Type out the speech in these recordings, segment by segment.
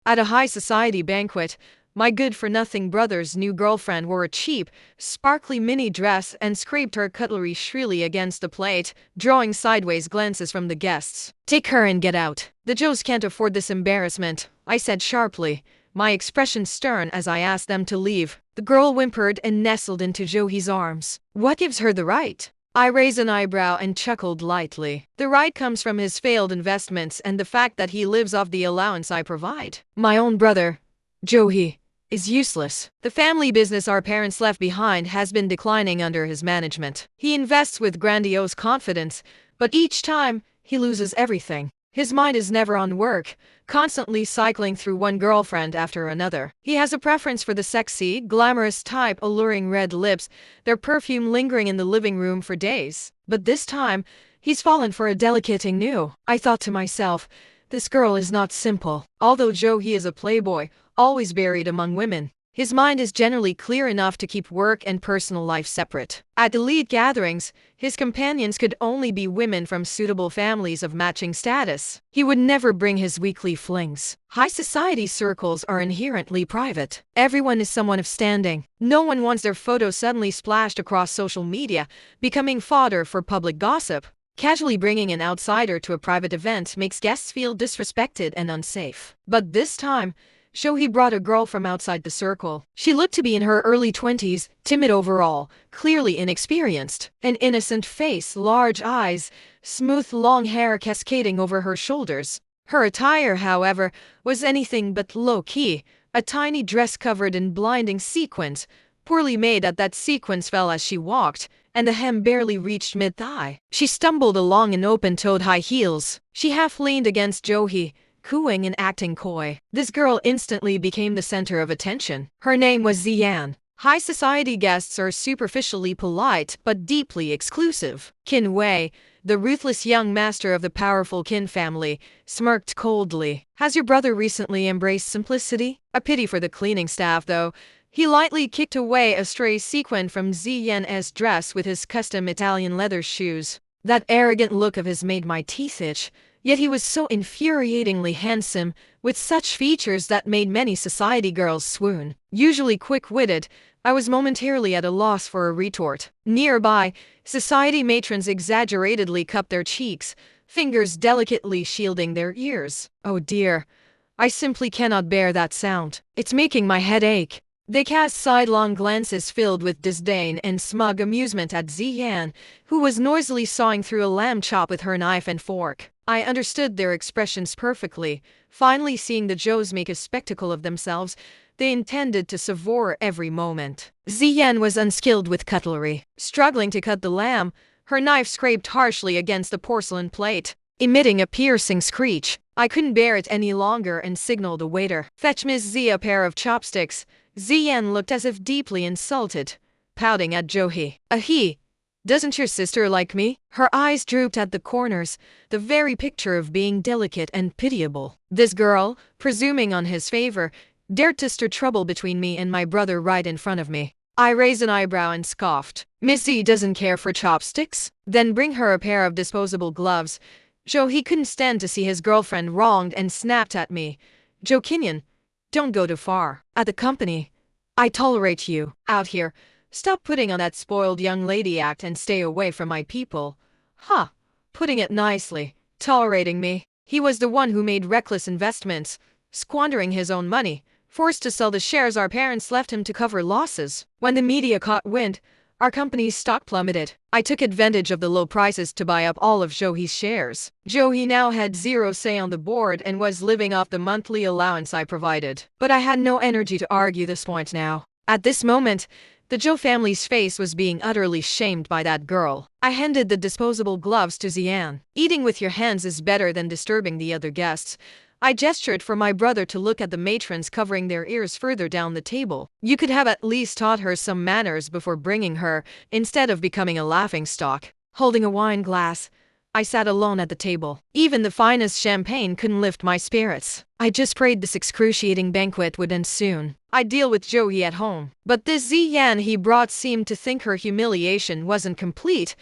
At a high society banquet, my good-for-nothing brother's new girlfriend wore a cheap, sparkly mini dress and scraped her cutlery shrilly against the plate, drawing sideways glances from the guests. "Take her and get out. The Zhous can't afford this embarrassment," I said sharply, my expression stern as I asked them to leave. The girl whimpered and nestled into Zhou's arms. "What gives her the right?" I raised an eyebrow and chuckled lightly. "The right comes from his failed investments and the fact that he lives off the allowance I provide. My own brother, Zhou, is useless. The family business our parents left behind has been declining under his management. He invests with grandiose confidence, but each time, he loses everything. His mind is never on work, constantly cycling through one girlfriend after another. He has a preference for the sexy, glamorous type, alluring red lips, their perfume lingering in the living room for days. But this time, he's fallen for a delicate ennui." I thought to myself, this girl is not simple. Although Zhou is a playboy, always buried among women, his mind is generally clear enough to keep work and personal life separate. At elite gatherings, his companions could only be women from suitable families of matching status. He would never bring his weekly flings. High society circles are inherently private. Everyone is someone of standing. No one wants their photo suddenly splashed across social media, becoming fodder for public gossip. Casually bringing an outsider to a private event makes guests feel disrespected and unsafe. But this time, Zhou brought a girl from outside the circle. She looked to be in her early 20s, timid overall, clearly inexperienced. An innocent face, large eyes, smooth long hair cascading over her shoulders. Her attire, however, was anything but low-key, a tiny dress covered in blinding sequins, poorly made that sequins fell as she walked, and the hem barely reached mid-thigh. She stumbled along in open-toed high heels. She half leaned against Zhou, cooing and acting coy. This girl instantly became the center of attention. Her name was Ziyan. High society guests are superficially polite but deeply exclusive. Qin Wei, the ruthless young master of the powerful Qin family, smirked coldly. "Has your brother recently embraced simplicity? A pity for the cleaning staff, though." He lightly kicked away a stray sequin from Ziyan's dress with his custom Italian leather shoes. That arrogant look of his made my teeth itch. Yet he was so infuriatingly handsome, with such features that made many society girls swoon. Usually quick-witted, I was momentarily at a loss for a retort. Nearby, society matrons exaggeratedly cupped their cheeks, fingers delicately shielding their ears. Oh dear, I simply cannot bear that sound. It's making my head ache. They cast sidelong glances filled with disdain and smug amusement at Ziyan, who was noisily sawing through a lamb chop with her knife and fork. I understood their expressions perfectly. Finally seeing the Zhous make a spectacle of themselves, they intended to savour every moment. Ziyan was unskilled with cutlery. Struggling to cut the lamb, her knife scraped harshly against the porcelain plate, emitting a piercing screech. I couldn't bear it any longer and signaled a waiter. "Fetch Miss Z a pair of chopsticks." Ziyan looked as if deeply insulted, pouting at Zhou. Doesn't your sister like me?" Her eyes drooped at the corners, the very picture of being delicate and pitiable. This girl, presuming on his favor, dared to stir trouble between me and my brother right in front of me. I raised an eyebrow and scoffed. "Miss Z doesn't care for chopsticks? Then bring her a pair of disposable gloves." Zhou couldn't stand to see his girlfriend wronged and snapped at me. "Zhou Kinyan, don't go too far. At the company, I tolerate you. Out here, stop putting on that spoiled young lady act and stay away from my people." Putting it nicely, tolerating me. He was the one who made reckless investments, squandering his own money, forced to sell the shares our parents left him to cover losses. When the media caught wind, our company's stock plummeted. I took advantage of the low prices to buy up all of Zhou's shares. Zhou now had zero say on the board and was living off the monthly allowance I provided. But I had no energy to argue this point now. At this moment, the Zhou family's face was being utterly shamed by that girl. I handed the disposable gloves to Ziyan. "Eating with your hands is better than disturbing the other guests." I gestured for my brother to look at the matrons covering their ears further down the table. "You could have at least taught her some manners before bringing her, instead of becoming a laughingstock." Holding a wine glass, I sat alone at the table. Even the finest champagne couldn't lift my spirits. I just prayed this excruciating banquet would end soon. I'd deal with Zhou at home. But this Ziyan he brought seemed to think her humiliation wasn't complete,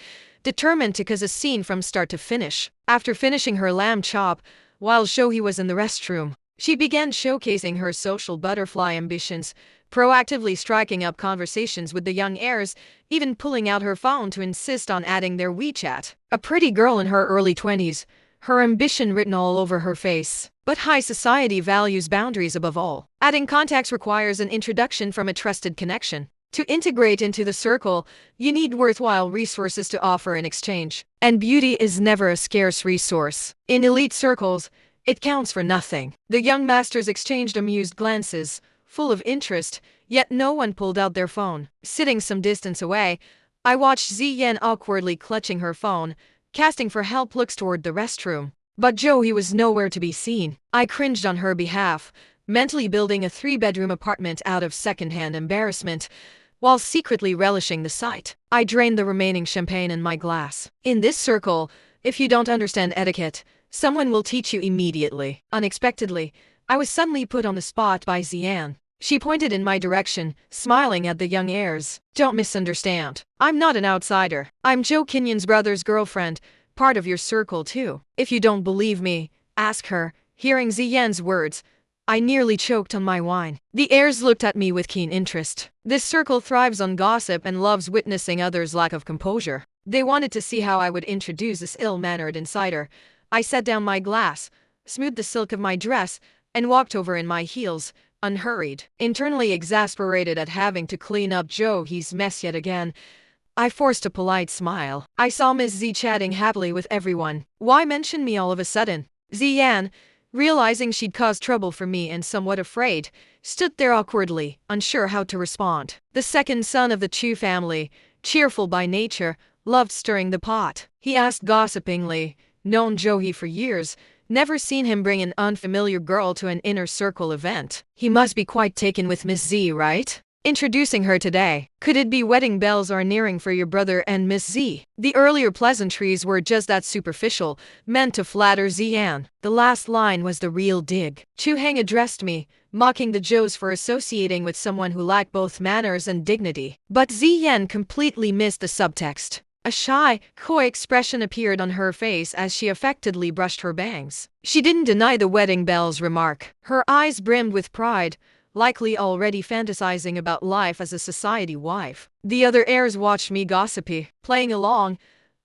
determined to cause a scene from start to finish. After finishing her lamb chop, while Zhou was in the restroom, She began showcasing her social butterfly ambitions, proactively striking up conversations with the young heirs, even pulling out her phone to insist on adding their WeChat. A pretty girl in her early 20s, her ambition written all over her face. But high society values boundaries above all. Adding contacts requires an introduction from a trusted connection. To integrate into the circle, you need worthwhile resources to offer in exchange. And beauty is never a scarce resource. In elite circles, it counts for nothing. The young masters exchanged amused glances, full of interest, yet no one pulled out their phone. Sitting some distance away, I watched Ziyan awkwardly clutching her phone, casting for help looks toward the restroom. But Zhou was nowhere to be seen. I cringed on her behalf, mentally building a 3-bedroom apartment out of second-hand embarrassment, while secretly relishing the sight. I drained the remaining champagne in my glass. In this circle, if you don't understand etiquette, someone will teach you immediately. Unexpectedly, I was suddenly put on the spot by Ziyan. She pointed in my direction, smiling at the young heirs. Don't misunderstand. I'm not an outsider. I'm Zhou Qinyan's brother's girlfriend, part of your circle too. If you don't believe me, ask her. Hearing Ziyan's words, I nearly choked on my wine. The heirs looked at me with keen interest. This circle thrives on gossip and loves witnessing others' lack of composure. They wanted to see how I would introduce this ill-mannered insider. I set down my glass, smoothed the silk of my dress, and walked over in my heels, unhurried. Internally exasperated at having to clean up Zhou's mess yet again, I forced a polite smile. I saw Miss Z chatting happily with everyone. Why mention me all of a sudden? Ziyan, realizing she'd caused trouble for me and somewhat afraid, stood there awkwardly, unsure how to respond. The second son of the Chu family, cheerful by nature, loved stirring the pot. He asked gossipingly, known Zhou for years, never seen him bring an unfamiliar girl to an inner circle event. He must be quite taken with Miss Z, right? Introducing her today. Could it be wedding bells are nearing for your brother and Miss Z? The earlier pleasantries were just that superficial, meant to flatter Ziyan. The last line was the real dig. Chu Heng addressed me, mocking the Zhous for associating with someone who lacked both manners and dignity. But Ziyan completely missed the subtext. A shy, coy expression appeared on her face as she affectedly brushed her bangs. She didn't deny the wedding bells remark. Her eyes brimmed with pride, likely already fantasizing about life as a society wife. The other heirs watched me gossipy. Playing along,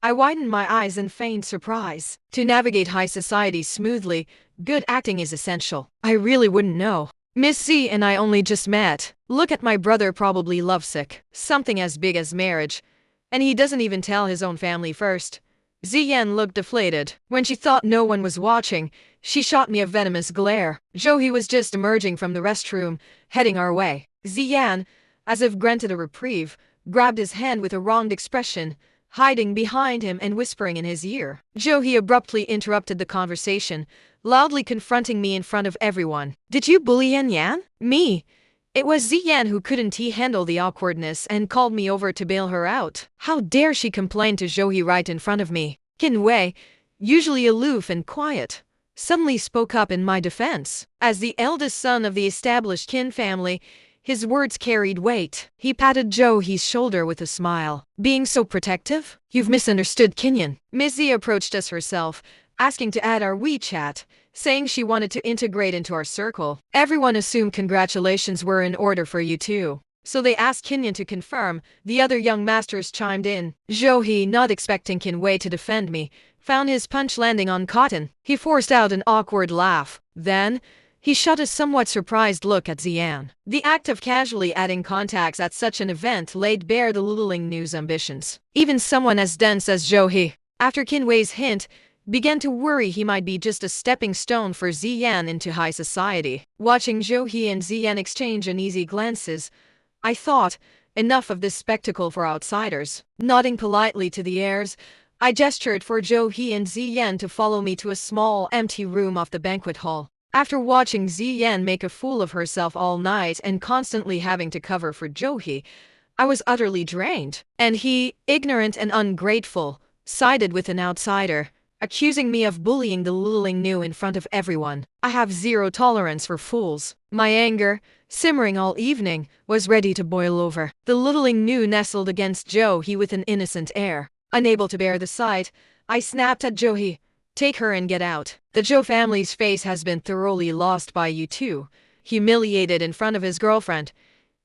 I widened my eyes in feigned surprise. To navigate high society smoothly, good acting is essential. I really wouldn't know. Miss Z and I only just met. Look at my brother, probably lovesick. Something as big as marriage. And he doesn't even tell his own family first. Ziyan looked deflated. When she thought no one was watching, she shot me a venomous glare. Zhou was just emerging from the restroom, heading our way. Ziyan, as if granted a reprieve, grabbed his hand with a wronged expression, hiding behind him and whispering in his ear. Zhou abruptly interrupted the conversation, loudly confronting me in front of everyone. Did you bully Yan? Me? It was Ziyan who couldn't handle the awkwardness and called me over to bail her out. How dare she complain to Zhou right in front of me? Qin Wei, usually aloof and quiet, suddenly spoke up in my defense. As the eldest son of the established Qin family, his words carried weight. He patted Zhou's shoulder with a smile. Being so protective? You've misunderstood Qinyan. Miss Z approached us herself, asking to add our WeChat, saying she wanted to integrate into our circle. Everyone assumed congratulations were in order for you too. So they asked Qinyan to confirm. The other young masters chimed in. Zhou, not expecting Qin Wei to defend me, found his punch landing on cotton. He forced out an awkward laugh. Then, he shot a somewhat surprised look at Ziyan. The act of casually adding contacts at such an event laid bare the littling new's ambitions. Even someone as dense as Zhou, after Qin Wei's hint, began to worry he might be just a stepping stone for Ziyan into high society. Watching Zhou and Ziyan exchange uneasy glances, I thought, enough of this spectacle for outsiders. Nodding politely to the heirs, I gestured for Zhou and Ziyan to follow me to a small, empty room off the banquet hall. After watching Ziyan make a fool of herself all night and constantly having to cover for Zhou, I was utterly drained. And he, ignorant and ungrateful, sided with an outsider, accusing me of bullying the littling new in front of everyone. I have zero tolerance for fools. My anger, simmering all evening, was ready to boil over. The littling new nestled against Zhou with an innocent air. Unable to bear the sight, I snapped at Zhou. Take her and get out. The Zhou family's face has been thoroughly lost by you too. Humiliated in front of his girlfriend,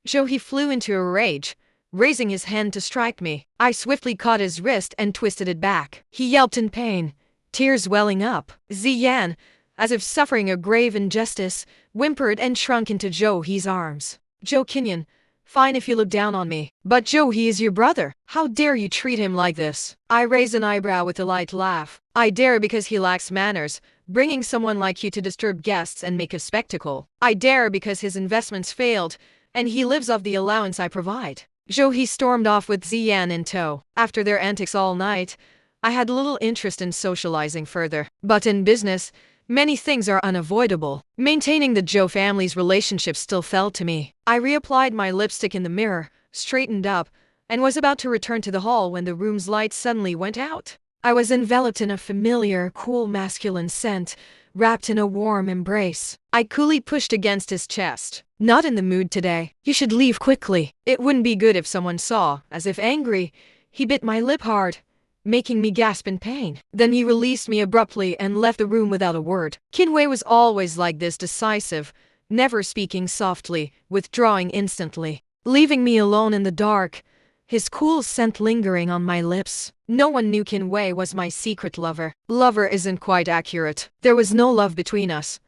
Zhou he flew into a rage, raising his hand to strike me. I swiftly caught his wrist and twisted it back. He yelped in pain, tears welling up. Ziyan, as if suffering a grave injustice, whimpered and shrunk into Zhou He's arms. Zhou Kinyan, fine if you look down on me, but Zhou He is your brother. How dare you treat him like this? I raised an eyebrow with a light laugh. I dare because he lacks manners, bringing someone like you to disturb guests and make a spectacle. I dare because his investments failed, and he lives off the allowance I provide. Zhou He stormed off with Ziyan in tow. After their antics all night, I had little interest in socializing further. But in business, many things are unavoidable. Maintaining the Zhou family's relationship still fell to me. I reapplied my lipstick in the mirror, straightened up, and was about to return to the hall when the room's light suddenly went out. I was enveloped in a familiar, cool masculine scent, wrapped in a warm embrace. I coolly pushed against his chest. Not in the mood today. You should leave quickly. It wouldn't be good if someone saw. As if angry, he bit my lip hard, making me gasp in pain. Then he released me abruptly and left the room without a word. Kinwei was always like this, decisive, never speaking softly, withdrawing instantly, leaving me alone in the dark, his cool scent lingering on my lips. No one knew Kinwei was my secret lover. Lover isn't quite accurate. There was no love between us,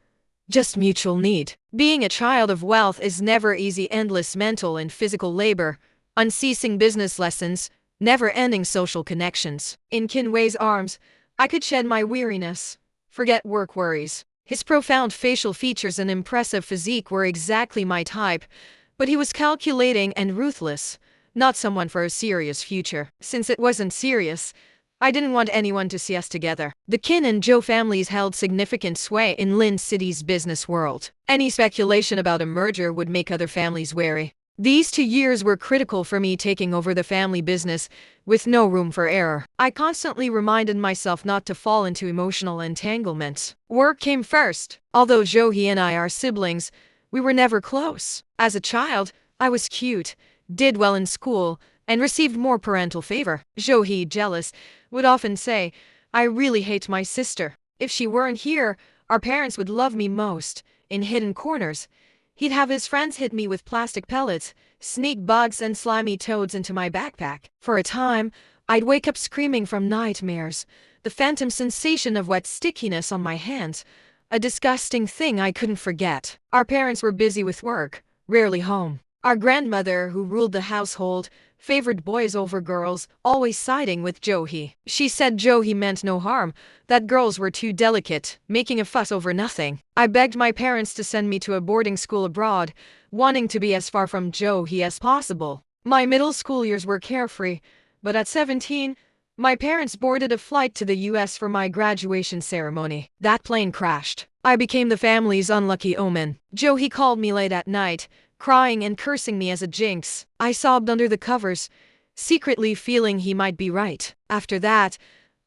just mutual need. Being a child of wealth is never easy. Endless mental and physical labor, unceasing business lessons, never-ending social connections. In Kinwei's arms, I could shed my weariness, forget work worries. His profound facial features and impressive physique were exactly my type, but he was calculating and ruthless, not someone for a serious future. Since it wasn't serious, I didn't want anyone to see us together. The Qin and Zhou families held significant sway in Lin City's business world. Any speculation about a merger would make other families wary. These 2 years were critical for me taking over the family business, with no room for error. I constantly reminded myself not to fall into emotional entanglements. Work came first. Although Zhou He and I are siblings, we were never close. As a child, I was cute, did well in school, and received more parental favor. Zhou He, jealous, would often say, I really hate my sister. If she weren't here, our parents would love me most. In hidden corners, he'd have his friends hit me with plastic pellets, sneak bugs and slimy toads into my backpack. For a time, I'd wake up screaming from nightmares, the phantom sensation of wet stickiness on my hands, a disgusting thing I couldn't forget. Our parents were busy with work, rarely home. Our grandmother, who ruled the household, favored boys over girls, always siding with Zhou He. She said Zhou He meant no harm, that girls were too delicate, making a fuss over nothing. I begged my parents to send me to a boarding school abroad, wanting to be as far from Zhou He as possible. My middle school years were carefree, but at 17, my parents boarded a flight to the US for my graduation ceremony. That plane crashed. I became the family's unlucky omen. Zhou He called me late at night, crying and cursing me as a jinx. I sobbed under the covers, secretly feeling he might be right. After that,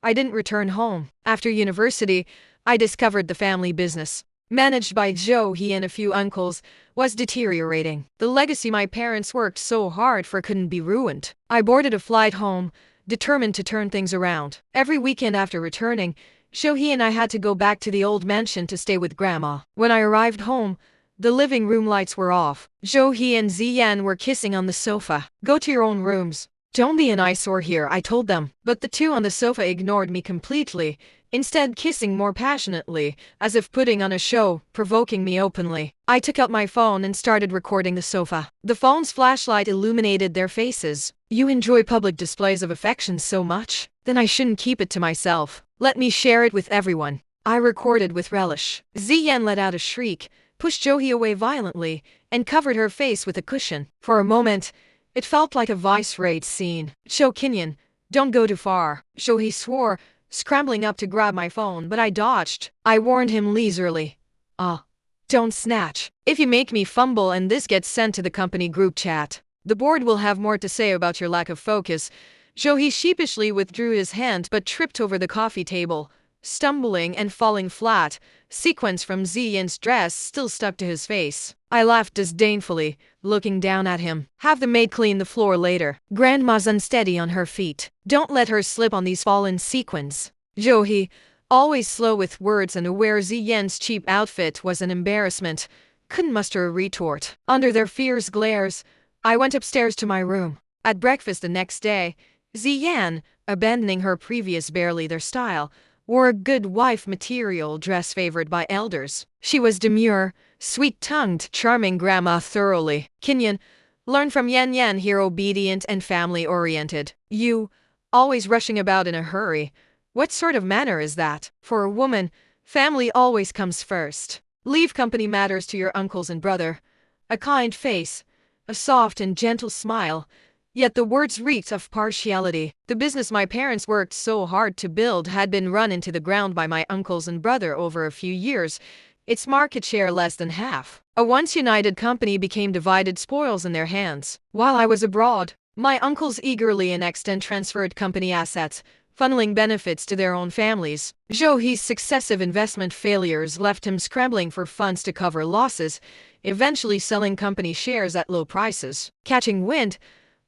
I didn't return home. After university, I discovered the family business, managed by Zhou He and a few uncles, was deteriorating. The legacy my parents worked so hard for couldn't be ruined. I boarded a flight home, determined to turn things around. Every weekend after returning, Zhou He and I had to go back to the old mansion to stay with Grandma. When I arrived home, the living room lights were off. Zhou He and Ziyan were kissing on the sofa. Go to your own rooms. Don't be an eyesore here, I told them. But the two on the sofa ignored me completely, instead kissing more passionately, as if putting on a show, provoking me openly. I took out my phone and started recording the sofa. The phone's flashlight illuminated their faces. You enjoy public displays of affection so much? Then I shouldn't keep it to myself. Let me share it with everyone. I recorded with relish. Ziyan let out a shriek, pushed Zhou He away violently, and covered her face with a cushion. For a moment, it felt like a vice-raid scene. Zhou Kinyan, don't go too far. Zhou He swore, scrambling up to grab my phone, but I dodged. I warned him leisurely. Don't snatch. If you make me fumble and this gets sent to the company group chat, the board will have more to say about your lack of focus. Zhou He sheepishly withdrew his hand but tripped over the coffee table, stumbling and falling flat. Sequins from Ziyan's dress still stuck to his face. I laughed disdainfully, looking down at him. Have the maid clean the floor later. Grandma's unsteady on her feet. Don't let her slip on these fallen sequins. Zhou He, always slow with words and aware Ziyan's cheap outfit was an embarrassment, couldn't muster a retort. Under their fierce glares, I went upstairs to my room. At breakfast the next day, Ziyan, abandoning her previous barely their style, wore a good wife material dress favored by elders. She was demure, sweet-tongued, charming grandma thoroughly. Kinyan, learn from Yan Yan here, obedient and family-oriented. You, always rushing about in a hurry. What sort of manner is that? For a woman, family always comes first. Leave company matters to your uncles and brother. A kind face, a soft and gentle smile, yet the words reeked of partiality. The business my parents worked so hard to build had been run into the ground by my uncles and brother over a few years, its market share less than half. A once united company became divided spoils in their hands. While I was abroad, my uncles eagerly annexed and transferred company assets, funneling benefits to their own families. Zhou's successive investment failures left him scrambling for funds to cover losses, eventually selling company shares at low prices. Catching wind,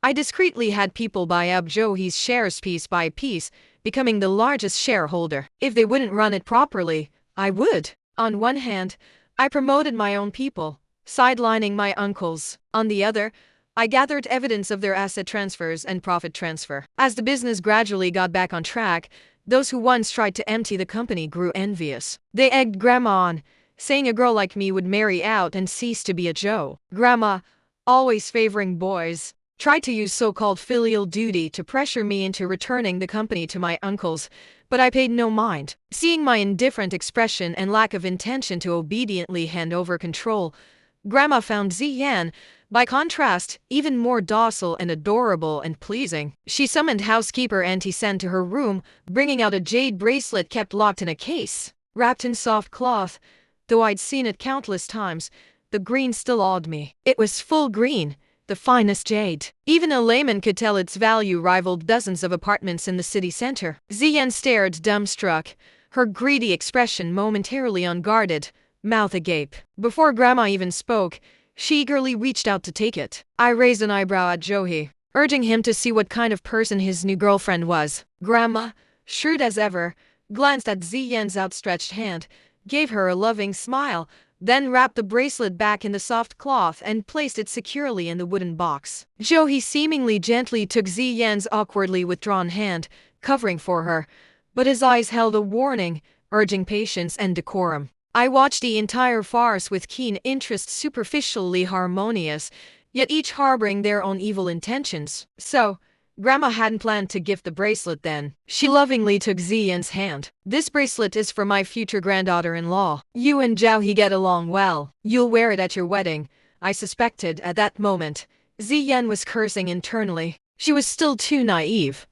I discreetly had people buy up Zhou's shares piece by piece, becoming the largest shareholder. If they wouldn't run it properly, I would. On one hand, I promoted my own people, sidelining my uncles. On the other, I gathered evidence of their asset transfers and profit transfer. As the business gradually got back on track, those who once tried to empty the company grew envious. They egged Grandma on, saying a girl like me would marry out and cease to be a Zhou. Grandma, always favoring boys, tried to use so-called filial duty to pressure me into returning the company to my uncles, but I paid no mind. Seeing my indifferent expression and lack of intention to obediently hand over control, Grandma found Ziyan, by contrast, even more docile and adorable and pleasing. She summoned housekeeper Auntie Sen to her room, bringing out a jade bracelet kept locked in a case. Wrapped in soft cloth, though I'd seen it countless times, the green still awed me. It was full green, the finest jade. Even a layman could tell its value rivaled dozens of apartments in the city center. Ziyan stared dumbstruck, her greedy expression momentarily unguarded, mouth agape. Before Grandma even spoke, she eagerly reached out to take it. I raised an eyebrow at Zhou, urging him to see what kind of person his new girlfriend was. Grandma, shrewd as ever, glanced at Ziyan's outstretched hand, gave her a loving smile, then wrapped the bracelet back in the soft cloth and placed it securely in the wooden box. Zhou seemingly gently took Ziyan's awkwardly withdrawn hand, covering for her, but his eyes held a warning, urging patience and decorum. I watched the entire farce with keen interest, superficially harmonious, yet each harboring their own evil intentions. So, Grandma hadn't planned to gift the bracelet then. She lovingly took Ziyan's hand. This bracelet is for my future granddaughter-in-law. You and Zhou get along well. You'll wear it at your wedding. I suspected at that moment. Ziyan was cursing internally. She was still too naive.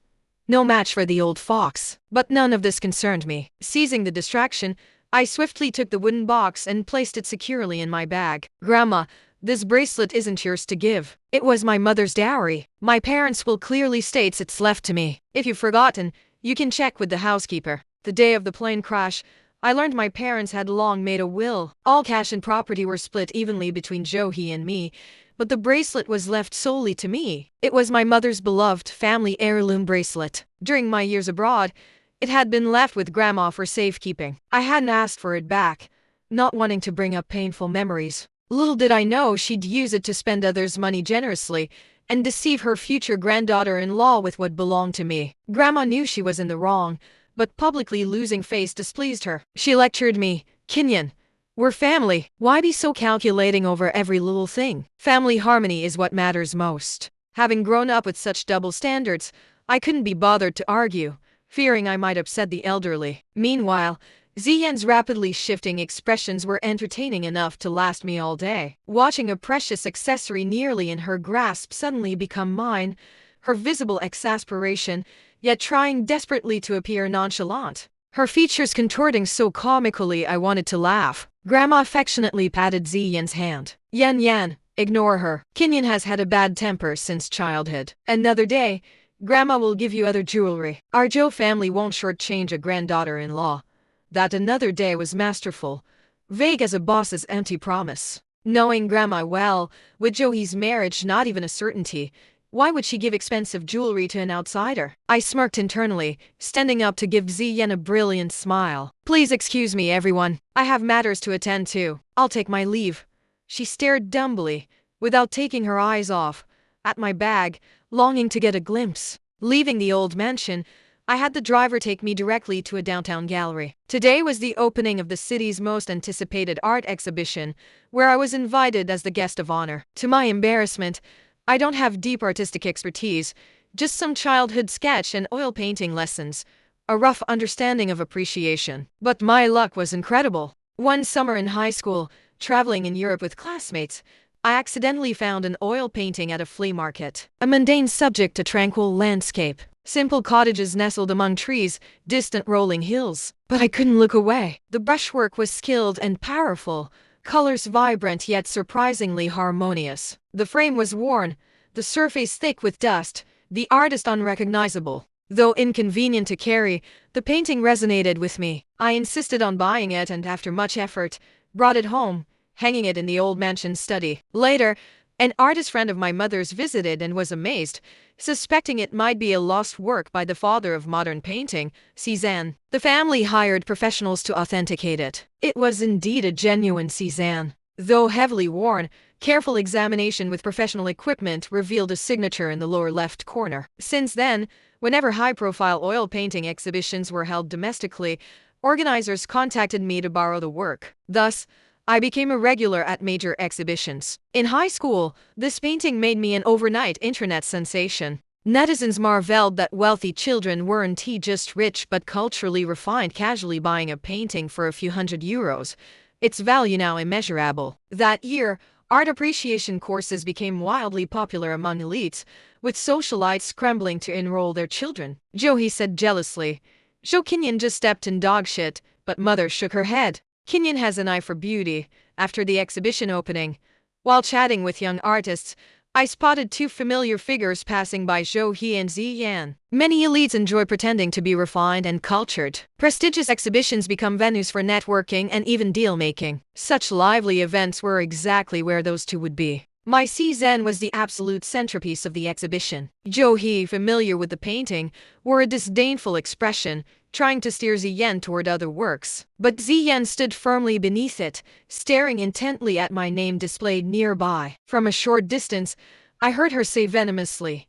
No match for the old fox. But none of this concerned me. Seizing the distraction, I swiftly took the wooden box and placed it securely in my bag. Grandma, this bracelet isn't yours to give. It was my mother's dowry. My parents' will clearly states it's left to me. If you've forgotten, you can check with the housekeeper. The day of the plane crash, I learned my parents had long made a will. All cash and property were split evenly between Zhou and me, but the bracelet was left solely to me. It was my mother's beloved family heirloom bracelet. During my years abroad, it had been left with Grandma for safekeeping. I hadn't asked for it back, not wanting to bring up painful memories. Little did I know she'd use it to spend others' money generously and deceive her future granddaughter-in-law with what belonged to me. Grandma knew she was in the wrong, but publicly losing face displeased her. She lectured me, Kinyan, we're family. Why be so calculating over every little thing? Family harmony is what matters most. Having grown up with such double standards, I couldn't be bothered to argue, fearing I might upset the elderly. Meanwhile, Ziyan's rapidly shifting expressions were entertaining enough to last me all day. Watching a precious accessory nearly in her grasp suddenly become mine, her visible exasperation, yet trying desperately to appear nonchalant. Her features contorting so comically I wanted to laugh. Grandma affectionately patted Ziyan's hand. Yan Yan, ignore her. Kinyan has had a bad temper since childhood. Another day, Grandma will give you other jewelry. Our Zhou family won't shortchange a granddaughter-in-law. That another day was masterful, vague as a boss's empty promise. Knowing Grandma well, with Zhou's marriage not even a certainty, Why would she give expensive jewelry to an outsider? I smirked internally, standing up to give Ziyan a brilliant smile. Please excuse me, everyone. I have matters to attend to. I'll take my leave. She stared dumbly, without taking her eyes off, at my bag, longing to get a glimpse. Leaving the old mansion, I had the driver take me directly to a downtown gallery. Today was the opening of the city's most anticipated art exhibition, where I was invited as the guest of honor. To my embarrassment, I don't have deep artistic expertise, just some childhood sketch and oil painting lessons, a rough understanding of appreciation. But my luck was incredible. One summer in high school, traveling in Europe with classmates, I accidentally found an oil painting at a flea market. A mundane subject to tranquil landscape. Simple cottages nestled among trees, distant rolling hills. But I couldn't look away. The brushwork was skilled and powerful, colors vibrant yet surprisingly harmonious. The frame was worn, the surface thick with dust, the artist unrecognizable. Though inconvenient to carry, the painting resonated with me. I insisted on buying it and after much effort, brought it home, hanging it in the old mansion's study. Later, an artist friend of my mother's visited and was amazed, suspecting it might be a lost work by the father of modern painting, Cézanne. The family hired professionals to authenticate it. It was indeed a genuine Cézanne. Though heavily worn, careful examination with professional equipment revealed a signature in the lower left corner. Since then, whenever high-profile oil painting exhibitions were held domestically, organizers contacted me to borrow the work. Thus, I became a regular at major exhibitions. In high school, this painting made me an overnight internet sensation. Netizens marveled that wealthy children weren't just rich but culturally refined, casually buying a painting for a few €100. Its value now immeasurable. That year, art appreciation courses became wildly popular among elites, with socialites scrambling to enroll their children. Zhou said jealously. Zhou Kinyan just stepped in dog shit, but mother shook her head. Kinyan has an eye for beauty. After the exhibition opening, while chatting with young artists, I spotted two familiar figures passing by, Zhou and Ziyan. Many elites enjoy pretending to be refined and cultured. Prestigious exhibitions become venues for networking and even deal-making. Such lively events were exactly where those two would be. My Cézanne was the absolute centerpiece of the exhibition. Zhou, familiar with the painting, wore a disdainful expression, trying to steer Ziyan toward other works. But Ziyan stood firmly beneath it, staring intently at my name displayed nearby. From a short distance, I heard her say venomously,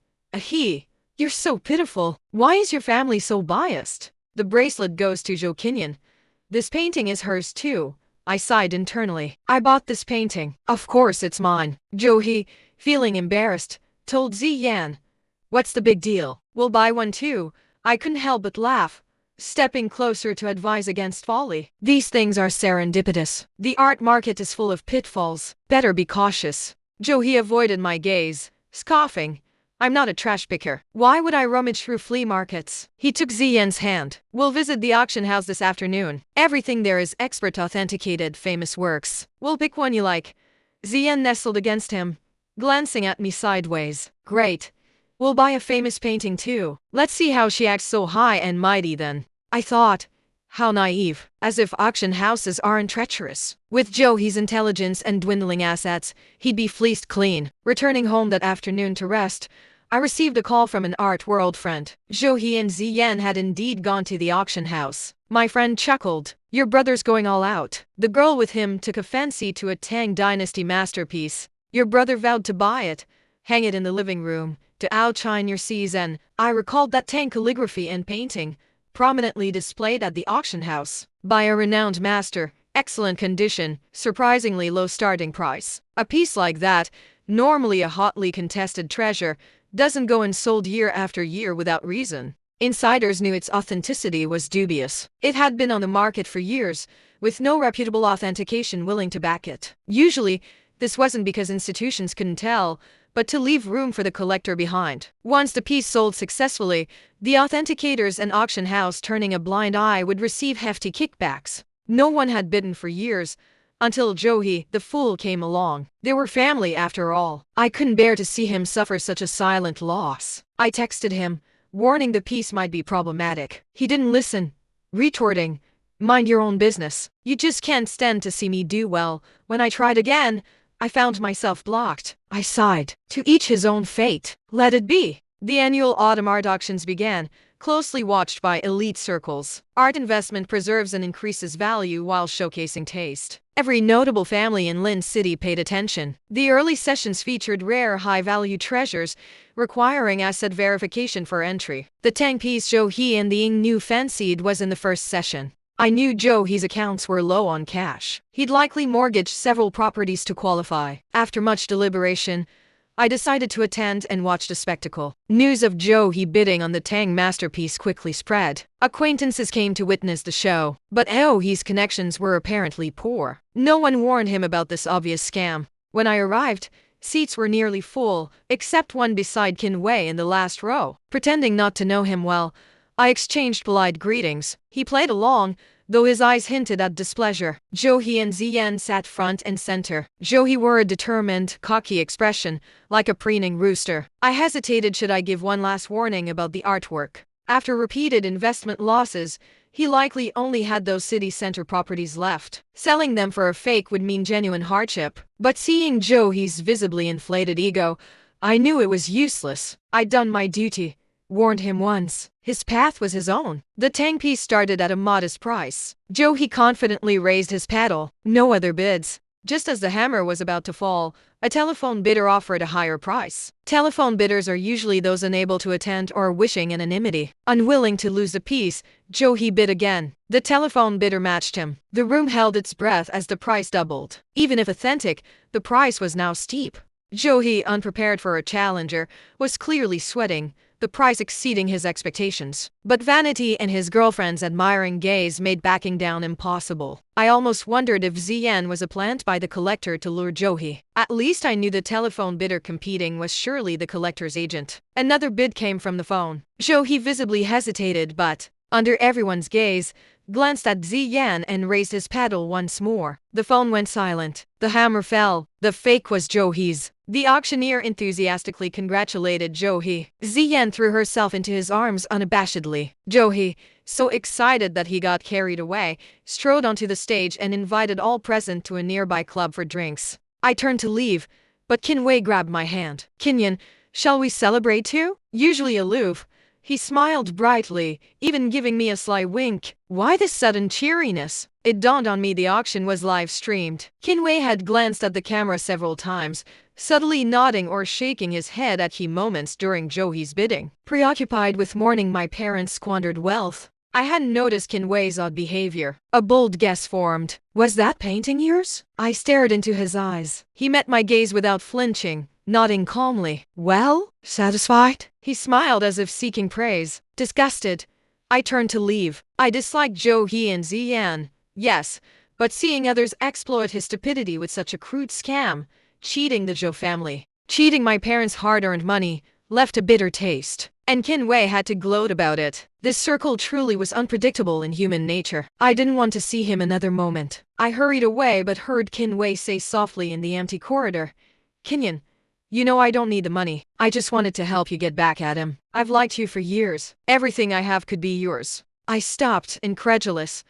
"You're so pitiful. Why is your family so biased?" The bracelet goes to Zhou Kinyan. This painting is hers too. I sighed internally. I bought this painting. Of course it's mine. Zhou, feeling embarrassed, told Ziyan. What's the big deal? We'll buy one too. I couldn't help but laugh, stepping closer to advise against folly. These things are serendipitous. The art market is full of pitfalls. Better be cautious. Zhou avoided my gaze, scoffing. I'm not a trash picker. Why would I rummage through flea markets? He took Ziyan's hand. We'll visit the auction house this afternoon. Everything there is expert authenticated famous works. We'll pick one you like. Ziyan nestled against him, glancing at me sideways. Great. We'll buy a famous painting too. Let's see how she acts so high and mighty then. I thought. How naive. As if auction houses aren't treacherous. With Zhou's intelligence and dwindling assets, he'd be fleeced clean. Returning home that afternoon to rest, I received a call from an art world friend. Zhou and Ziyan had indeed gone to the auction house. My friend chuckled. Your brother's going all out. The girl with him took a fancy to a Tang Dynasty masterpiece. Your brother vowed to buy it, hang it in the living room, to outshine your Cézanne. I recalled that Tang calligraphy and painting, prominently displayed at the auction house. By a renowned master, excellent condition, surprisingly low starting price. A piece like that, normally a hotly contested treasure, doesn't go unsold year after year without reason. Insiders knew its authenticity was dubious. It had been on the market for years, with no reputable authentication willing to back it. Usually, this wasn't because institutions couldn't tell, but to leave room for the collector behind. Once the piece sold successfully, the authenticators and auction house turning a blind eye would receive hefty kickbacks. No one had bidden for years, until Zhou, the fool, came along. They were family after all. I couldn't bear to see him suffer such a silent loss. I texted him, warning the piece might be problematic. He didn't listen, retorting, "Mind your own business. You just can't stand to see me do well." When I tried again, I found myself blocked. I sighed. To each his own fate. Let it be. The annual autumn art auctions began, closely watched by elite circles. Art investment preserves and increases value while showcasing taste. Every notable family in Lin City paid attention. The early sessions featured rare, high-value treasures, requiring asset verification for entry. The Tang-piece Zhou he and the Ying Nu fancied was in the first session. I knew Zhou he's accounts were low on cash. He'd likely mortgaged several properties to qualify. After much deliberation, I decided to attend and watch the spectacle. News of Zhou he bidding on the Tang masterpiece quickly spread. Acquaintances came to witness the show, but Zhou he's connections were apparently poor. No one warned him about this obvious scam. When I arrived, seats were nearly full, except one beside Qin Wei in the last row. Pretending not to know him well, I exchanged polite greetings. He played along, though his eyes hinted at displeasure. Zhou he and Ziyan sat front and center. Zhou he wore a determined, cocky expression, like a preening rooster. I hesitated should I give one last warning about the artwork. After repeated investment losses, he likely only had those city center properties left. Selling them for a fake would mean genuine hardship. But seeing Zhou he's visibly inflated ego, I knew it was useless. I'd done my duty. Warned him once. His path was his own. The Tang piece started at a modest price. Zhou he confidently raised his paddle. No other bids. Just as the hammer was about to fall, a telephone bidder offered a higher price. Telephone bidders are usually those unable to attend or wishing anonymity. Unwilling to lose a piece, Zhou he bid again. The telephone bidder matched him. The room held its breath as the price doubled. Even if authentic, the price was now steep. Zhou he, unprepared for a challenger, was clearly sweating, the price exceeding his expectations. But vanity and his girlfriend's admiring gaze made backing down impossible. I almost wondered if Ziyan was a plant by the collector to lure Zhou he. At least I knew the telephone bidder competing was surely the collector's agent. Another bid came from the phone. Zhou he visibly hesitated but, under everyone's gaze, glanced at Ziyan and raised his paddle once more. The phone went silent. The hammer fell. The fake was Zhou he's. The auctioneer enthusiastically congratulated Zhou he. Ziyan threw herself into his arms unabashedly. Zhou he, so excited that he got carried away, strode onto the stage and invited all present to a nearby club for drinks. I turned to leave, but Qin Wei grabbed my hand. "Kinyan, shall we celebrate too?" Usually aloof, he smiled brightly, even giving me a sly wink. Why this sudden cheeriness? It dawned on me the auction was live-streamed. Qin Wei had glanced at the camera several times, subtly nodding or shaking his head at key moments during Zhou he's bidding. Preoccupied with mourning my parents' squandered wealth, I hadn't noticed Qin Wei's odd behavior. A bold guess formed. Was that painting yours? I stared into his eyes. He met my gaze without flinching, nodding calmly. Well, satisfied? He smiled as if seeking praise. Disgusted, I turned to leave. I disliked Zhou he and Ziyan, yes, but seeing others exploit his stupidity with such a crude scam, cheating the Zhou family, cheating my parents' hard-earned money, left a bitter taste. And Qin Wei had to gloat about it. This circle truly was unpredictable in human nature. I didn't want to see him another moment. I hurried away but heard Qin Wei say softly in the empty corridor, "Kinyan, you know I don't need the money. I just wanted to help you get back at him. I've liked you for years. Everything I have could be yours." I stopped, incredulous,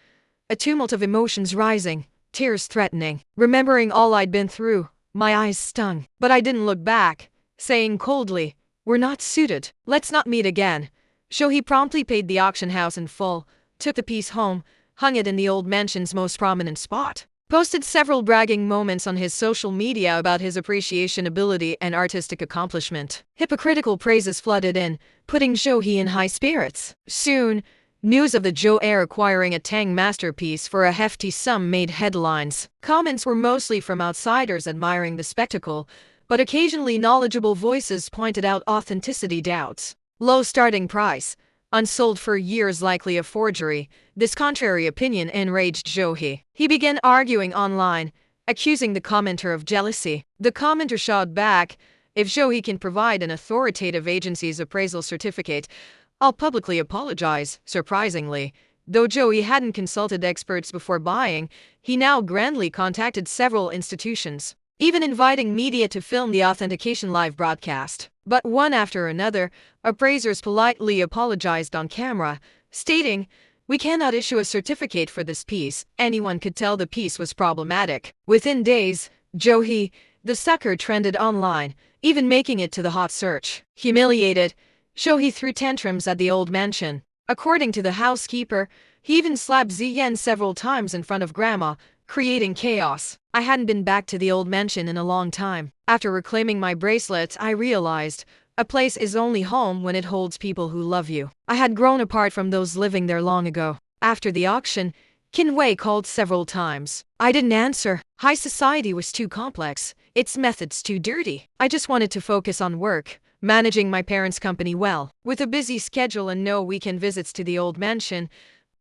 a tumult of emotions rising, tears threatening. Remembering all I'd been through, my eyes stung. But I didn't look back, saying coldly, "We're not suited. Let's not meet again." Zhou he promptly paid the auction house in full, took the piece home, hung it in the old mansion's most prominent spot, posted several bragging moments on his social media about his appreciation ability and artistic accomplishment. Hypocritical praises flooded in, putting Zhou he in high spirits. Soon, news of the Zhou heir acquiring a Tang masterpiece for a hefty sum made headlines. Comments were mostly from outsiders admiring the spectacle, but occasionally knowledgeable voices pointed out authenticity doubts. Low starting price, unsold for years, likely a forgery. This contrary opinion enraged Zhou he. He began arguing online, accusing the commenter of jealousy. The commenter shot back, "If Zhou he can provide an authoritative agency's appraisal certificate, I'll publicly apologize." Surprisingly, though Zhou he hadn't consulted experts before buying, he now grandly contacted several institutions, even inviting media to film the authentication live broadcast. But one after another, appraisers politely apologized on camera, stating, "We cannot issue a certificate for this piece. Anyone could tell the piece was problematic." Within days, Zhou he, The sucker trended online, even making it to the hot search. Humiliated, Zhou threw tantrums at the old mansion. According to the housekeeper, he even slapped Ziyan several times in front of Grandma, creating chaos. I hadn't been back to the old mansion in a long time. After reclaiming my bracelets, I realized a place is only home when it holds people who love you. I had grown apart from those living there long ago. After the auction, Qin Wei called several times. I didn't answer. High society was too complex, its methods too dirty. I just wanted to focus on work, managing my parents' company well. With a busy schedule and no weekend visits to the old mansion,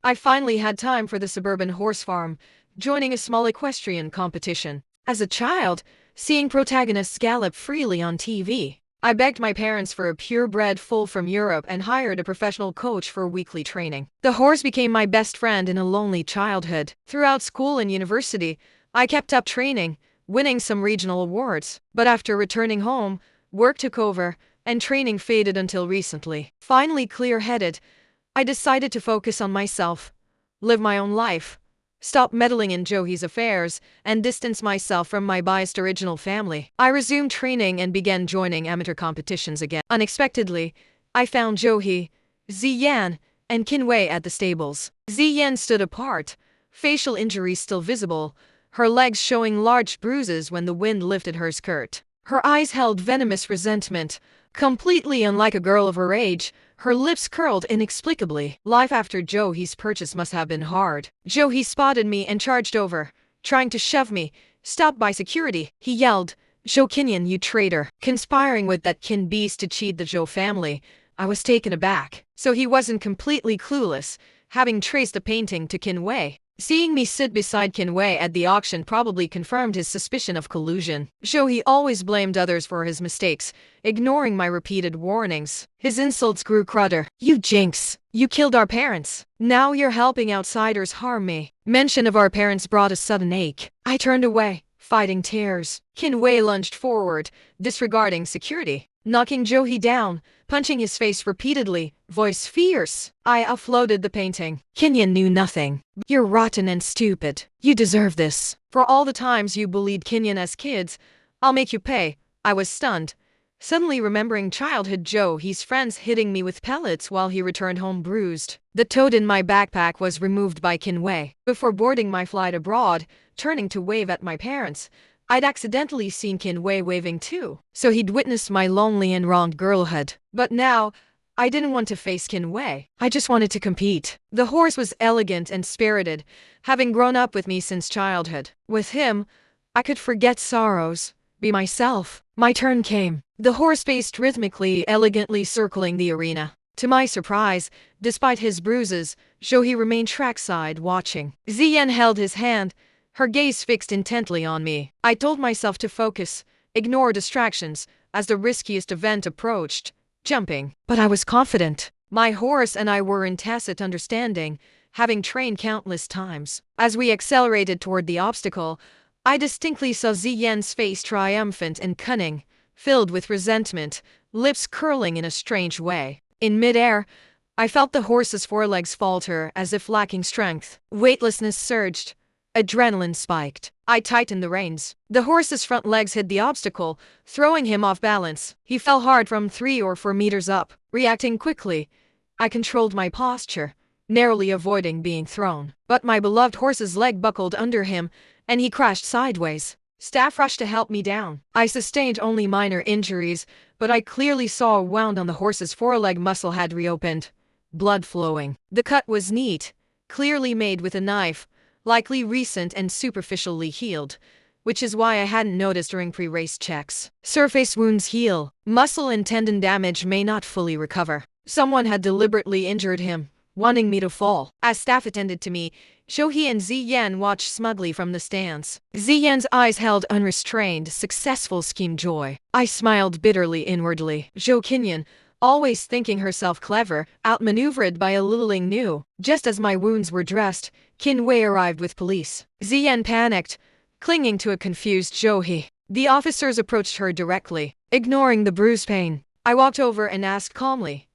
I finally had time for the suburban horse farm, joining a small equestrian competition. As a child, seeing protagonists gallop freely on TV, I begged my parents for a purebred foal from Europe and hired a professional coach for weekly training. The horse became my best friend in a lonely childhood. Throughout school and university, I kept up training, winning some regional awards. But after returning home, work took over, and training faded until recently. Finally clear-headed, I decided to focus on myself, live my own life, stop meddling in Zhou's affairs, and distance myself from my biased original family. I resumed training and began joining amateur competitions again. Unexpectedly, I found Zhou, Ziyan, and Qin Wei at the stables. Ziyan stood apart, facial injuries still visible, her legs showing large bruises when the wind lifted her skirt. Her eyes held venomous resentment. Completely unlike a girl of her age, her lips curled inexplicably. Life after Zhou's purchase must have been hard. Zhou spotted me and charged over, trying to shove me. Stopped by security, he yelled, "Zhou Qinyan, you traitor!" Conspiring with that Qin beast to cheat the Zhou family. I was taken aback. So he wasn't completely clueless, having traced the painting to Qin Wei. Seeing me sit beside Qin Wei at the auction probably confirmed his suspicion of collusion. Zhou always blamed others for his mistakes, ignoring my repeated warnings. His insults grew crudder. "You jinx! You killed our parents! Now you're helping outsiders harm me." Mention of our parents brought a sudden ache. I turned away, fighting tears. Qin Wei lunged forward, disregarding security, knocking Zhou down, punching his face repeatedly, voice fierce. I offloaded the painting. "Qinyan knew nothing. You're rotten and stupid. You deserve this. For all the times you bullied Qinyan as kids, I'll make you pay." I was stunned, suddenly remembering childhood Zhou's friends hitting me with pellets while he returned home bruised. The toad in my backpack was removed by Qin Wei. Before boarding my flight abroad, turning to wave at my parents, I'd accidentally seen Qin Wei waving too, so he'd witnessed my lonely and wronged girlhood. But now, I didn't want to face Qin Wei. I just wanted to compete. The horse was elegant and spirited, having grown up with me since childhood. With him, I could forget sorrows, be myself. My turn came. The horse paced rhythmically, elegantly circling the arena. To my surprise, despite his bruises, Zhou remained trackside watching. Ziyan held his hand, her gaze fixed intently on me. I told myself to focus, ignore distractions, as the riskiest event approached, jumping. But I was confident. My horse and I were in tacit understanding, having trained countless times. As we accelerated toward the obstacle, I distinctly saw Ziyan's face triumphant and cunning, filled with resentment, lips curling in a strange way. In midair, I felt the horse's forelegs falter as if lacking strength. Weightlessness surged. Adrenaline spiked. I tightened the reins. The horse's front legs hit the obstacle, throwing him off balance. He fell hard from 3 or 4 meters up. Reacting quickly, I controlled my posture, narrowly avoiding being thrown. But my beloved horse's leg buckled under him, and he crashed sideways. Staff rushed to help me down. I sustained only minor injuries, but I clearly saw a wound on the horse's foreleg muscle had reopened, blood flowing. The cut was neat, clearly made with a knife, likely recent and superficially healed, which is why I hadn't noticed during pre-race checks. Surface wounds heal. Muscle and tendon damage may not fully recover. Someone had deliberately injured him, wanting me to fall. As staff attended to me, Zhou and Ziyan watched smugly from the stands. Ziyan's eyes held unrestrained, successful scheme joy. I smiled bitterly inwardly. Zhou Qinyan, always thinking herself clever, outmaneuvered by a littling new. Just as my wounds were dressed, Qin Wei arrived with police. Ziyan panicked, clinging to a confused Zhou. The officers approached her directly, ignoring the bruise pain. I walked over and asked calmly,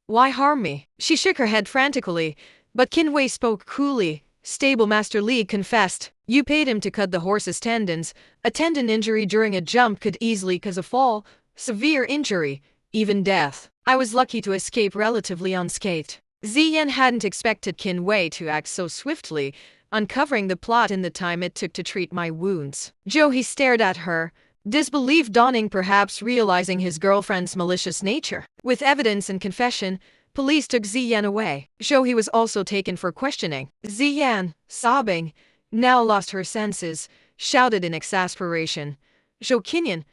"Why harm me?" She shook her head frantically, but Qin Wei spoke coolly. "Stable Master Li confessed. You paid him to cut the horse's tendons. A tendon injury during a jump could easily cause a fall, severe injury, even death. I was lucky to escape relatively unscathed. Ziyan hadn't expected Qin Wei to act so swiftly, uncovering the plot in the time it took to treat my wounds. Zhou, he stared at her, disbelief dawning, perhaps realizing his girlfriend's malicious nature. With evidence and confession, police took Ziyan away. Zhou, he was also taken for questioning. Ziyan, sobbing, now lost her senses, shouted in exasperation. Zhou Qinyan,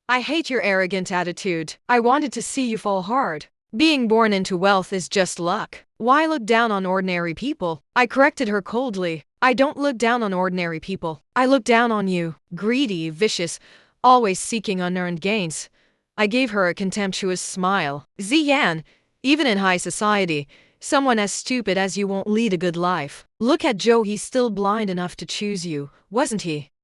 I hate your arrogant attitude. I wanted to see you fall hard. Being born into wealth is just luck. Why look down on ordinary people? I corrected her coldly. I don't look down on ordinary people. I look down on you. Greedy, vicious, always seeking unearned gains. I gave her a contemptuous smile. Ziyan, even in high society, someone as stupid as you won't lead a good life. Look at Zhou, he's still blind enough to choose you, wasn't he?